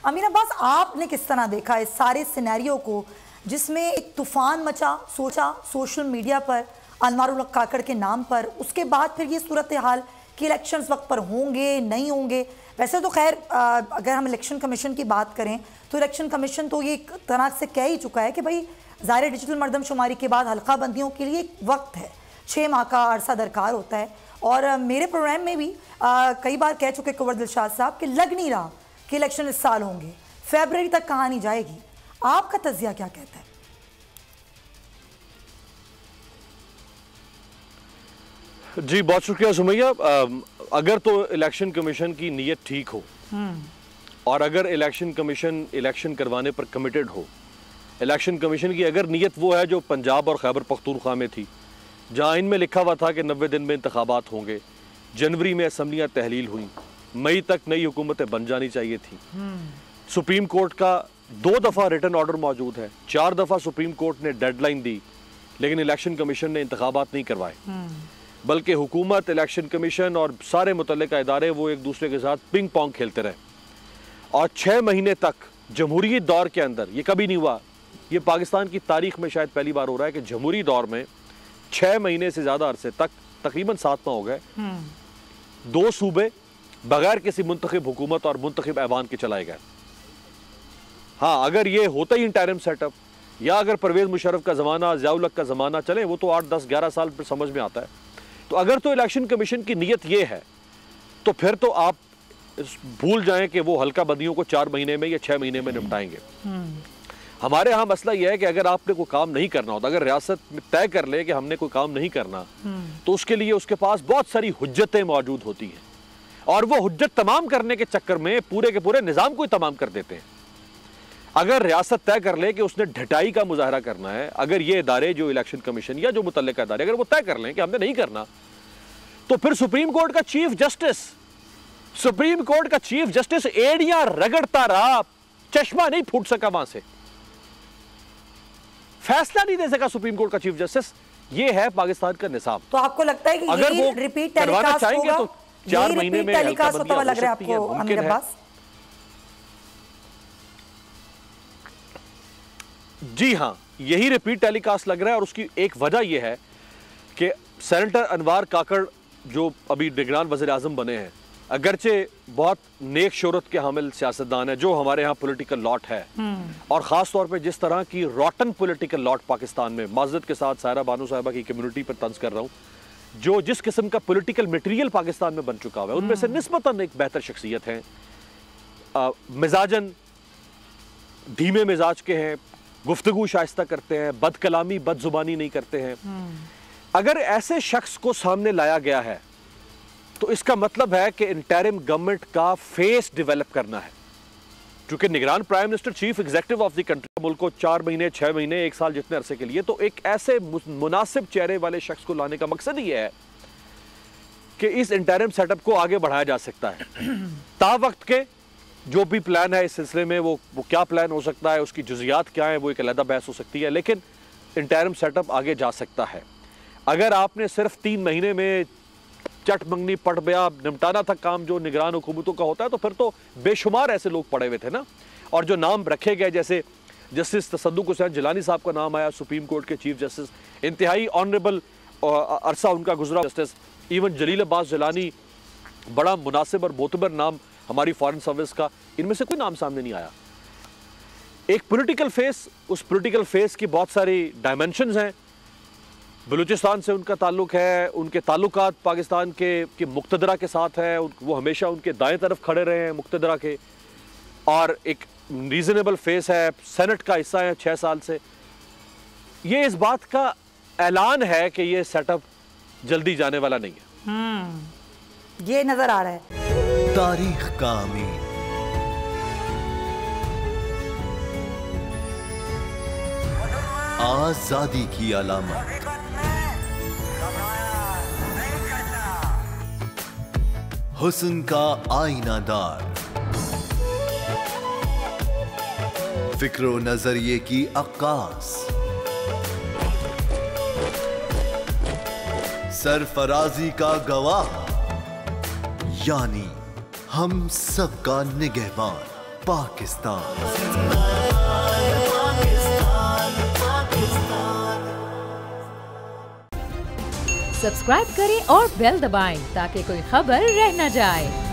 अमीन अब्बास, आपने किस तरह देखा इस सारे सिनेरियो को जिसमें एक तूफान मचा, सोचा सोशल मीडिया पर अनवारुल हक काकड़ के नाम पर, उसके बाद फिर ये सूरत हाल कि इलेक्शंस वक्त पर होंगे नहीं होंगे। वैसे तो खैर अगर हम इलेक्शन कमीशन की बात करें तो इलेक्शन कमीशन तो ये एक तरह से कह ही चुका है कि भाई ज़ाहिर डिजिटल मरदमशुमारी के बाद हल्का बंदियों के लिए एक वक्त है, 6 माह का अरसा दरकार होता है। और मेरे प्रोग्राम में भी कई बार कह चुके कुंवर दिलशाद साहब कि लग नहीं रहा कि इलेक्शन इस साल होंगे, फरवरी तक कहानी जाएगी। आपका तज्जिया क्या कहता है? जी बहुत शुक्रिया सुमैया। अगर तो इलेक्शन कमीशन की नीयत ठीक हो और अगर इलेक्शन कमीशन इलेक्शन करवाने पर कमिटेड हो, इलेक्शन कमीशन की अगर नीयत वो है जो पंजाब और खैबर पख्तूनख्वा में थी, जहां इनमें लिखा हुआ था कि 90 दिन में इंतखाबात होंगे, जनवरी में असम्बलियाँ तहलील हुई, मई तक नई हुकूमतें बन जानी चाहिए थी। सुप्रीम कोर्ट का 2 दफ़ा रिटर्न ऑर्डर मौजूद है, 4 दफ़ा सुप्रीम कोर्ट ने डेडलाइन दी, लेकिन इलेक्शन कमीशन ने इंतखाबात नहीं करवाए, बल्कि हुकूमत, इलेक्शन कमीशन और सारे मुतल्लिका इदारे वो एक दूसरे के साथ पिंग पोंग खेलते रहे। और 6 महीने तक जमहूरियत दौर के अंदर, ये कभी नहीं हुआ, ये पाकिस्तान की तारीख में शायद पहली बार हो रहा है कि जमहूरी दौर में 6 महीने से ज़्यादा अरसे तक, तकरीबन 7 माह हो गए, 2 सूबे बगैर किसी मुंतखब हुकूमत और मुंतखब ऐवान के चलाए गए। हाँ, अगर ये होता ही इंटरिम सेटअप या अगर परवेज़ मुशर्रफ का ज़माना, ज़ियाउल हक का ज़माना चले, वो तो 8, 10, 11 साल पर समझ में आता है। तो अगर तो इलेक्शन कमीशन की नीयत ये है तो फिर तो आप भूल जाएं कि वो हल्का बंदियों को 4 महीने में या 6 महीने में निपटाएंगे। हमारे यहाँ मसला यह है कि अगर आपने कोई काम नहीं करना होता, अगर रियासत में तय कर ले कि हमने कोई काम नहीं करना, तो उसके लिए उसके पास बहुत सारी हुज्जतें मौजूद होती हैं और वो हुज्जत तमाम करने के चक्कर में पूरे के पूरे निज़ाम को ही तमाम कर देते हैं। अगर रियासत तय कर ले कि उसने ढटाई का मुजाहरा करना है, अगर ये इदारे जो इलेक्शन कमीशन या जो मुतल्लिका इदारे अगर वो तय कर लें कि हमने नहीं करना, तो फिर सुप्रीम कोर्ट का चीफ जस्टिस एड़ियां रगड़ता रहा, चश्मा नहीं फूट सका वहां से, फैसला नहीं दे सका सुप्रीम कोर्ट का चीफ जस्टिस। ये है पाकिस्तान का निज़ाम। तो आपको लगता है कि अगर वो रिपीट करवाना चाहेंगे तो 4 महीने में टेलीकास्ट होता हुआ लग रहा है आपको अमीन अब्बास? जी हाँ, यही रिपीट टेलीकास्ट लग रहा है और उसकी एक वजह यह है कि सेनेटर अनवार काकड़ जो अभी निगरान वज़ीर आज़म बने हैं, अगरचे बहुत नेक शोहरत के हामिल सियासतदान है, जो हमारे यहाँ पॉलिटिकल लॉट है और ख़ास तौर पे जिस तरह की रॉटन पॉलिटिकल लॉट पाकिस्तान में, माज़रत के साथ सायरा बानो साहिबा की कम्युनिटी पर तंज कर रहा हूँ, जो जिस किस्म का पॉलिटिकल मटेरियल पाकिस्तान में बन चुका हुआ है, उनमें से निस्बतन एक बेहतर शख्सियत है, मिजाजन धीमे मिजाज के हैं, गुफ्तगू शाइस्ता करते हैं, बदकलामी बदजुबानी नहीं करते हैं। अगर ऐसे शख्स को सामने लाया गया है तो इसका मतलब है कि इंटरिम गवर्नमेंट का फेस डेवलप करना है, क्योंकि निगरान prime minister chief executive of the country, मुल्क को 4 महीने 6 महीने 1 साल जितने अरसे के लिए, तो एक ऐसे मुनासिब चेहरे वाले शख्स को लाने का मकसद ही है कि इस इंटरिम सेटअप को आगे बढ़ाया जा सकता है। ता वक्त के जो भी प्लान है इस सिलसिले में, वो क्या प्लान हो सकता है, उसकी जुज़ियात क्या है, वो एक अलग बहस हो सकती है, लेकिन इंटरिम सेटअप आगे जा सकता है। अगर आपने सिर्फ 3 महीने में चट मंगनी पट बया निपटाना था काम जो निगरान हुकूमतों का होता है, तो फिर तो बेशुमार ऐसे लोग पड़े हुए थे ना। और जो नाम रखे गए, जैसे जस्टिस तसद्दुक हुसैन जिलानी साहब का नाम आया, सुप्रीम कोर्ट के चीफ जस्टिस, इंतहाई ऑनरेबल अरसा उनका गुजरा जस्टिस, इवन जलील अब्बास जिलानी, बड़ा मुनासिब और मोतबर नाम हमारी फॉरेन सर्विस का, इनमें से कोई नाम सामने नहीं आया। एक पॉलिटिकल फेस, उस पॉलिटिकल फेस की बहुत सारी डायमेंशंस हैं। बलूचिस्तान से उनका ताल्लुक है, उनके ताल्लुकात पाकिस्तान के मुक्तदरा के साथ है, वो हमेशा उनके दाएं तरफ खड़े रहे हैं मुक्तदरा के, और एक रीजनेबल फेस है, सेनेट का हिस्सा है 6 साल से। ये इस बात का ऐलान है कि ये सेटअप जल्दी जाने वाला नहीं है। ये नजर आ रहा है। तारीख का अमीन, आजादी की अलामत, हुस्न का आईनादार, फिक्र व नजरिए की अक्कास, सरफराजी का गवाह, यानी हम सबका निगहबान। पाकिस्तान। सब्सक्राइब करें और बेल दबाएं ताकि कोई खबर रह न जाए।